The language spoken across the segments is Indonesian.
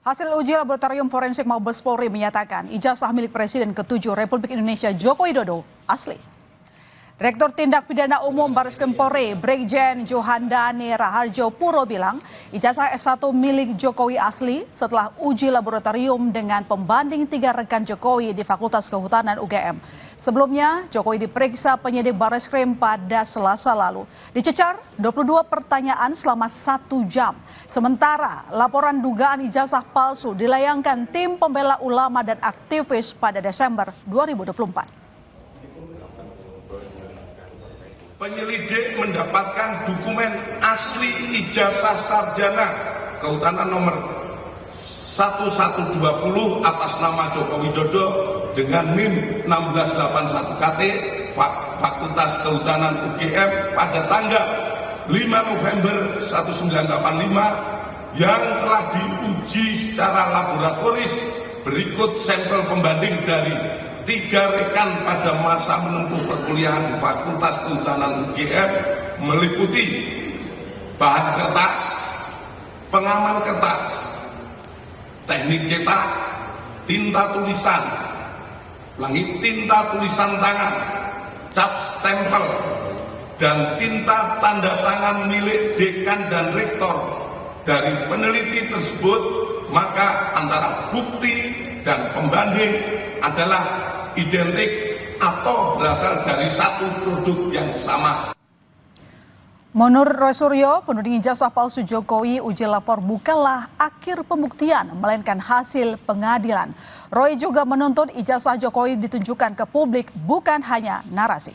Hasil uji laboratorium forensik Mabes Polri menyatakan ijazah milik Presiden ke-7 Republik Indonesia Joko Widodo asli. Direktur Tindak Pidana Umum Bareskrim Polri, Brigjen Johandani Raharjo Puro bilang, ijazah S1 milik Jokowi asli setelah uji laboratorium dengan pembanding 3 rekan Jokowi di Fakultas Kehutanan UGM. Sebelumnya, Jokowi diperiksa penyidik Bareskrim pada Selasa lalu. Dicecar 22 pertanyaan selama 1 jam. Sementara, laporan dugaan ijazah palsu dilayangkan tim pembela ulama dan aktivis pada Desember 2024. Penyelidik mendapatkan dokumen asli ijazah sarjana kehutanan nomor 1120 atas nama Joko Widodo dengan NIM 1681 KT Fakultas Kehutanan UGM pada tanggal 5 November 1985 yang telah diuji secara laboratoris. Berikut sampel pembanding dari 3 rekan pada masa menempuh perkuliahan Fakultas Kehutanan UGM meliputi bahan kertas, pengaman kertas, teknik cetak, tinta tulisan, tinta tulisan tangan, cap stempel, dan tinta tanda tangan milik dekan dan rektor. Dari peneliti tersebut, maka antara bukti dan pembanding adalah identik atau berasal dari satu produk yang sama. Menurut Roy Suryo, penuding ijazah palsu Jokowi uji lapor bukanlah akhir pembuktian, melainkan hasil pengadilan. Roy juga menuntut ijazah Jokowi ditunjukkan ke publik, bukan hanya narasi.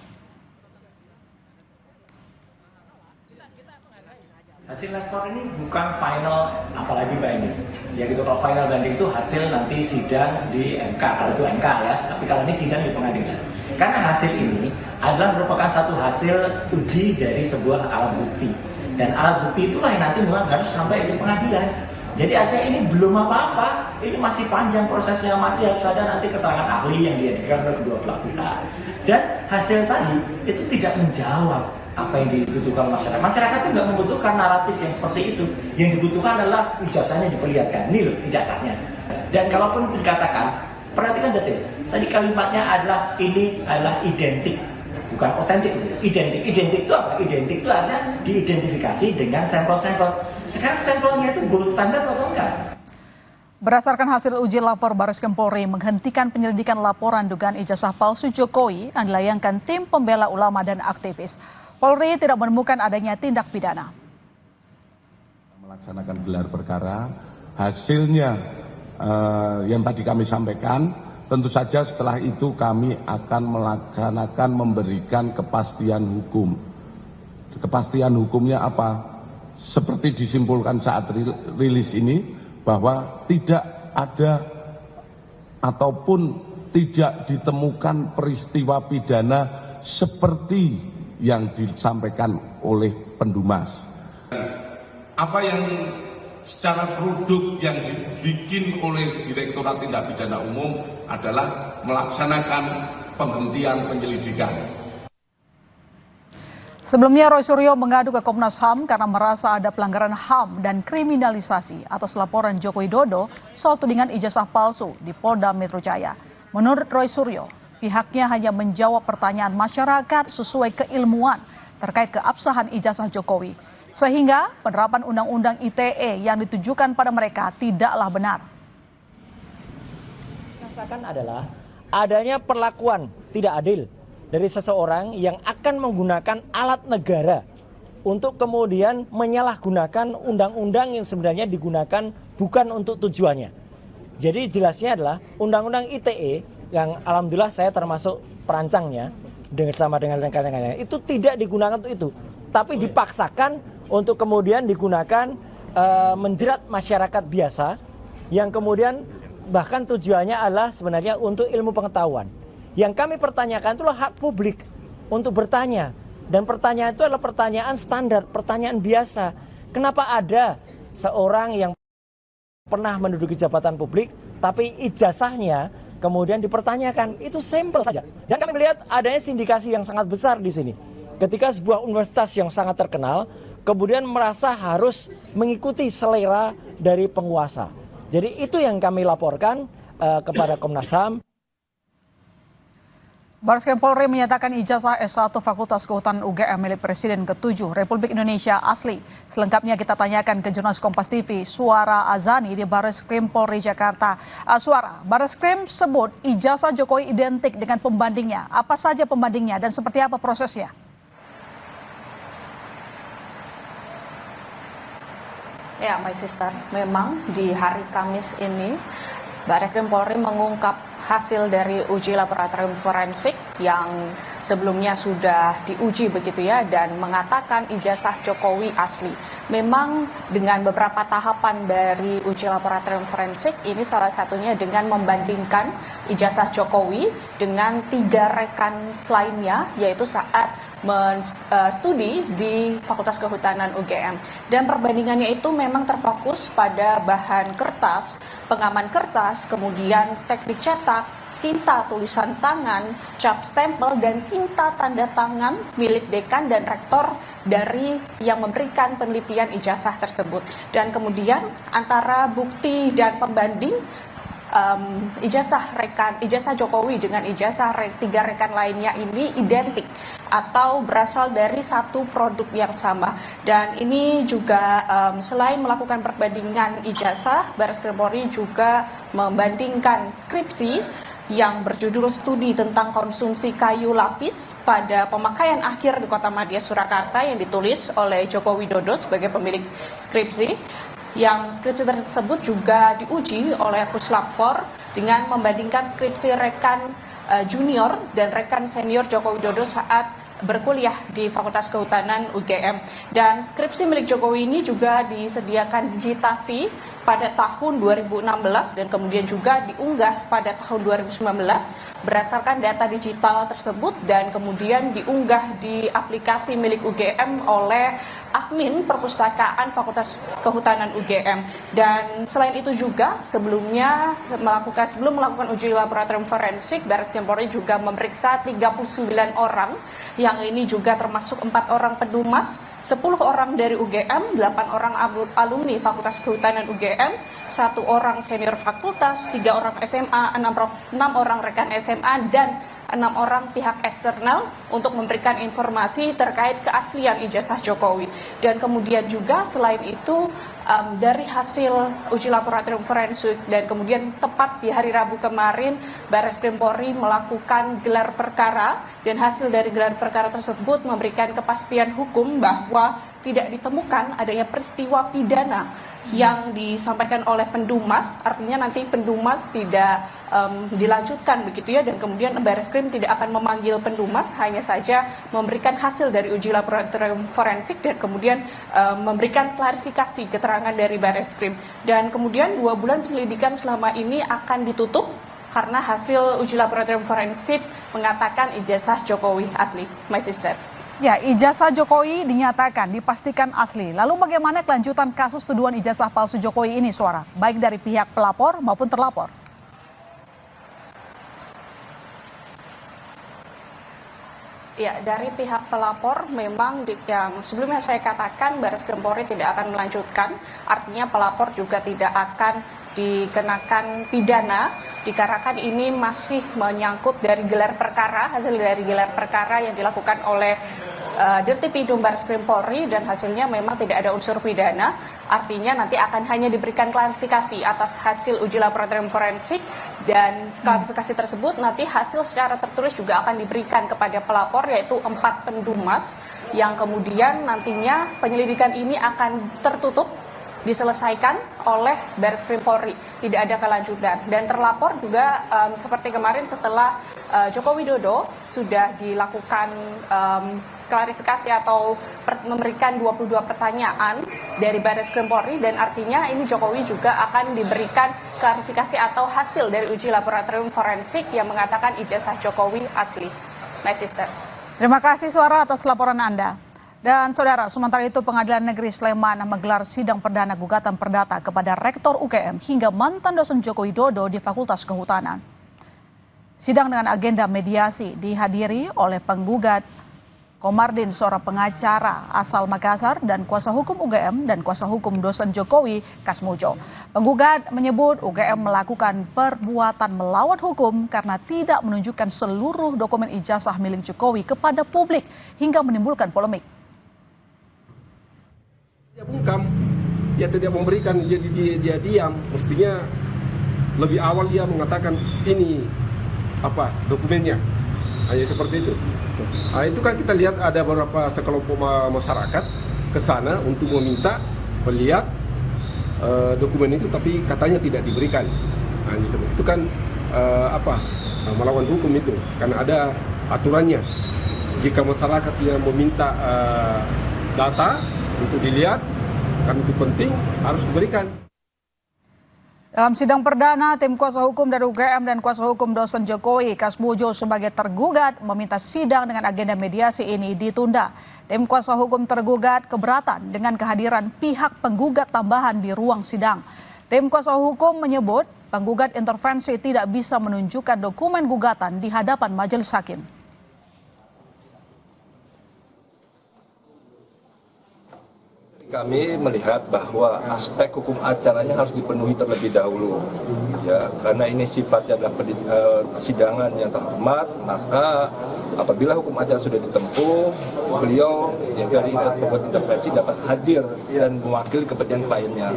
Hasil lapor ini bukan final, apalagi banding. Ya gitu, kalau final banding itu hasil nanti sidang di MK, kalau itu MK ya. Tapi kalau ini sidang di pengadilan. Karena hasil ini adalah merupakan satu hasil uji dari sebuah alat bukti. Dan alat bukti itulah yang nanti memang harus sampai di pengadilan. Jadi artinya ini belum apa-apa, ini masih panjang prosesnya, masih harus ada nanti keterangan ahli yang dihadirkan oleh kedua belah pihak. Dan hasil tadi itu tidak menjawab apa yang dibutuhkan masyarakat. Masyarakat itu nggak membutuhkan naratif yang seperti itu. Yang dibutuhkan adalah ijazahnya diperlihatkan. Ini loh ijazahnya. Dan kalaupun dikatakan, perhatikan detil. Tadi kalimatnya adalah ini adalah identik, bukan otentik. Identik. Identik itu apa? Identik itu ada diidentifikasi dengan sampel-sampel. Sekarang sampelnya itu gold standard atau enggak? Berdasarkan hasil uji lapor Bareskrim Polri menghentikan penyelidikan laporan dugaan ijazah palsu Jokowi yang dilayangkan tim pembela ulama dan aktivis. Polri tidak menemukan adanya tindak pidana. Melaksanakan gelar perkara, hasilnya yang tadi kami sampaikan, tentu saja setelah itu kami akan melaksanakan memberikan kepastian hukum. Kepastian hukumnya apa? Seperti disimpulkan saat rilis ini, bahwa tidak ada ataupun tidak ditemukan peristiwa pidana seperti yang disampaikan oleh Pendumas. Apa yang secara produk yang dibikin oleh Direktorat Tindak Pidana Umum adalah melaksanakan penghentian penyelidikan. Sebelumnya Roy Suryo mengadu ke Komnas HAM karena merasa ada pelanggaran HAM dan kriminalisasi atas laporan Joko Widodo soal tudingan ijazah palsu di Polda Metro Jaya. Menurut Roy Suryo, pihaknya hanya menjawab pertanyaan masyarakat sesuai keilmuan terkait keabsahan ijazah Jokowi. Sehingga penerapan Undang-Undang ITE yang ditujukan pada mereka tidaklah benar. Rasakan adalah adanya perlakuan tidak adil dari seseorang yang akan menggunakan alat negara untuk kemudian menyalahgunakan undang-undang yang sebenarnya digunakan bukan untuk tujuannya. Jadi jelasnya adalah Undang-Undang ITE yang alhamdulillah saya termasuk perancangnya bersama dengan rekan-rekannya, itu tidak digunakan untuk itu, tapi dipaksakan untuk kemudian digunakan menjerat masyarakat biasa yang kemudian bahkan tujuannya adalah sebenarnya untuk ilmu pengetahuan. Yang kami pertanyakan itulah hak publik untuk bertanya, dan pertanyaan itu adalah pertanyaan standar, pertanyaan biasa. Kenapa ada seorang yang pernah menduduki jabatan publik tapi ijazahnya kemudian dipertanyakan? Itu sampel saja. Dan kami melihat adanya sindikasi yang sangat besar di sini. Ketika sebuah universitas yang sangat terkenal kemudian merasa harus mengikuti selera dari penguasa. Jadi itu yang kami laporkan kepada Komnas HAM. Barreskrim Polri menyatakan ijazah S1 Fakultas Kehutanan UGM milik Presiden ke-7 Republik Indonesia asli. Selengkapnya kita tanyakan ke jurnalis Kompas TV, Suara Azani di Barreskrim Polri Jakarta. Suara, Barreskrim sebut ijazah Jokowi identik dengan pembandingnya. Apa saja pembandingnya dan seperti apa prosesnya? Ya, my sister, memang di hari Kamis ini Barreskrim Polri mengungkap hasil dari uji laboratorium forensik yang sebelumnya sudah diuji begitu ya, dan mengatakan ijazah Jokowi asli. Memang dengan beberapa tahapan dari uji laboratorium forensik ini, salah satunya dengan membandingkan ijazah Jokowi dengan 3 rekan lainnya, yaitu saat studi di Fakultas Kehutanan UGM. Dan perbandingannya itu memang terfokus pada bahan kertas, pengaman kertas, kemudian teknik cetak, tinta tulisan tangan, cap stempel, dan tinta tanda tangan milik dekan dan rektor dari yang memberikan penelitian ijazah tersebut. Dan kemudian antara bukti dan pembanding, ijazah Jokowi dengan ijazah 3 rekan lainnya ini identik atau berasal dari satu produk yang sama. Dan ini juga selain melakukan perbandingan ijazah, Barreskrim Polri juga membandingkan skripsi yang berjudul Studi tentang Konsumsi Kayu Lapis pada Pemakaian Akhir di Kota Madya Surakarta yang ditulis oleh Joko Widodo sebagai pemilik skripsi. Yang skripsi tersebut juga diuji oleh Puslap 4 dengan membandingkan skripsi rekan junior dan rekan senior Joko Widodo saat berkuliah di Fakultas Kehutanan UGM. Dan skripsi milik Jokowi ini juga disediakan digitasi pada tahun 2016 dan kemudian juga diunggah pada tahun 2019 berdasarkan data digital tersebut, dan kemudian diunggah di aplikasi milik UGM oleh admin perpustakaan Fakultas Kehutanan UGM. Dan selain itu juga sebelum melakukan uji laboratorium forensik, Barreskrim Polri juga memeriksa 39 orang, yang ini juga termasuk 4 orang pedumas, 10 orang dari UGM, 8 orang alumni Fakultas Kehutanan UGM, 1 orang senior fakultas, 3 orang SMA, 6 orang rekan SMA, dan 6 orang pihak eksternal untuk memberikan informasi terkait keaslian ijazah Jokowi. Dan kemudian juga selain itu dari hasil uji laboratorium forensik dan kemudian tepat di hari Rabu kemarin Barreskrim Polri melakukan gelar perkara, dan hasil dari gelar perkara tersebut memberikan kepastian hukum bahwa tidak ditemukan adanya peristiwa pidana yang disampaikan oleh pendumas. Artinya nanti pendumas tidak dilanjutkan begitu ya, dan kemudian Barreskrim tidak akan memanggil pendumas, hanya saja memberikan hasil dari uji laboratorium forensik dan kemudian memberikan klarifikasi keterangan dari Barreskrim. Dan kemudian 2 bulan penyelidikan selama ini akan ditutup karena hasil uji laboratorium forensik mengatakan ijazah Jokowi asli. My sister. Ya, ijazah Jokowi dinyatakan dipastikan asli. Lalu bagaimana kelanjutan kasus tuduhan ijazah palsu Jokowi ini, Suara? Baik dari pihak pelapor maupun terlapor. Ya, dari pihak pelapor memang yang sebelumnya saya katakan Barreskrim Polri tidak akan melanjutkan. Artinya pelapor juga tidak akan dikenakan pidana dikarenakan ini masih menyangkut dari gelar perkara, hasil dari gelar perkara yang dilakukan oleh Dirtipidum Barreskrim Polri, dan hasilnya memang tidak ada unsur pidana. Artinya nanti akan hanya diberikan klarifikasi atas hasil uji laboratorium forensik, dan klarifikasi tersebut nanti hasil secara tertulis juga akan diberikan kepada pelapor, yaitu 4 pendumas, yang kemudian nantinya penyelidikan ini akan tertutup diselesaikan oleh Barreskrim Polri, tidak ada kelanjutan. Dan terlapor juga seperti kemarin setelah Joko Widodo sudah dilakukan klarifikasi atau memberikan 22 pertanyaan dari Barreskrim Polri, dan artinya ini Jokowi juga akan diberikan klarifikasi atau hasil dari uji laboratorium forensik yang mengatakan ijazah Jokowi asli. My sister. Terima kasih, Suara, atas laporan Anda. Dan saudara, sementara itu Pengadilan Negeri Sleman menggelar sidang perdana gugatan perdata kepada Rektor UGM hingga mantan dosen Joko Widodo di Fakultas Kehutanan. Sidang dengan agenda mediasi dihadiri oleh penggugat Komardin, seorang pengacara asal Makassar, dan kuasa hukum UGM dan kuasa hukum dosen Jokowi, Kasmojo. Penggugat menyebut UGM melakukan perbuatan melawan hukum karena tidak menunjukkan seluruh dokumen ijazah milik Jokowi kepada publik hingga menimbulkan polemik. Dia bungkam, dia tidak memberikan, dia diam. Mestinya lebih awal dia mengatakan ini dokumennya. Hanya seperti itu. Nah, itu kan kita lihat ada beberapa sekelompok masyarakat ke sana untuk meminta melihat dokumen itu, tapi katanya tidak diberikan. Nah, itu kan melawan hukum itu, karena ada aturannya. Jika masyarakat yang meminta data untuk dilihat, kan itu penting, harus diberikan. Dalam sidang perdana, tim kuasa hukum dari UGM dan kuasa hukum dosen Jokowi, Kasmojo sebagai tergugat meminta sidang dengan agenda mediasi ini ditunda. Tim kuasa hukum tergugat keberatan dengan kehadiran pihak penggugat tambahan di ruang sidang. Tim kuasa hukum menyebut penggugat intervensi tidak bisa menunjukkan dokumen gugatan di hadapan majelis hakim. Kami melihat bahwa aspek hukum acaranya harus dipenuhi terlebih dahulu, ya, karena ini sifatnya adalah persidangan yang terhormat. Maka apabila hukum acara sudah ditempuh, beliau yang dari penggugat intervensi dapat hadir dan mewakili kepentingan kliennya.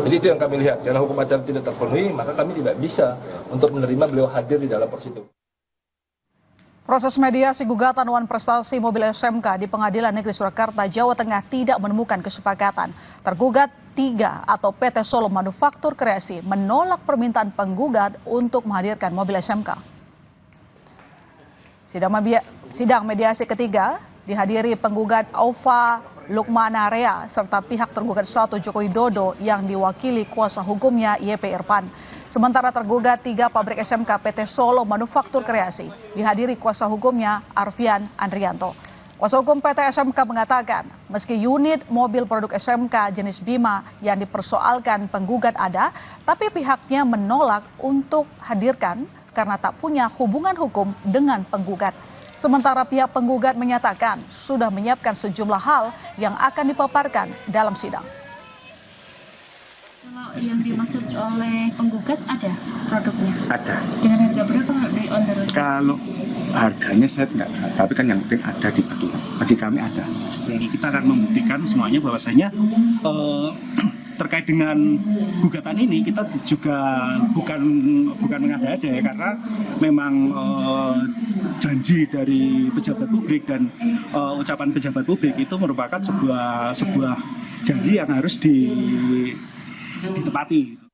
Jadi itu yang kami lihat, karena hukum acara tidak terpenuhi, maka kami tidak bisa untuk menerima beliau hadir di dalam persidangan. Proses mediasi gugatan wan prestasi mobil SMK di Pengadilan Negeri Surakarta, Jawa Tengah tidak menemukan kesepakatan. Tergugat 3 atau PT Solo Manufaktur Kreasi menolak permintaan penggugat untuk menghadirkan mobil SMK. Sidang mediasi ketiga dihadiri penggugat Aufa Lukmanarea serta pihak tergugat 1 Joko Widodo yang diwakili kuasa hukumnya YP Irfan. Sementara tergugat 3 pabrik SMK PT Solo Manufaktur Kreasi dihadiri kuasa hukumnya Arfian Andrianto. Kuasa hukum PT SMK mengatakan meski unit mobil produk SMK jenis Bima yang dipersoalkan penggugat ada, tapi pihaknya menolak untuk hadirkan karena tak punya hubungan hukum dengan penggugat. Sementara pihak penggugat menyatakan sudah menyiapkan sejumlah hal yang akan dipaparkan dalam sidang. Kalau yang dimaksud oleh penggugat ada produknya? Ada. Dengan harga berapa di on the road? Kalau Harganya saya tidak tahu, tapi kan yang penting ada di bagi kami ada. Jadi kita akan membuktikan semuanya bahwasanya terkait dengan gugatan ini kita juga bukan mengada-ada ya, karena memang janji dari pejabat publik dan ucapan pejabat publik itu merupakan sebuah janji yang harus ditepati.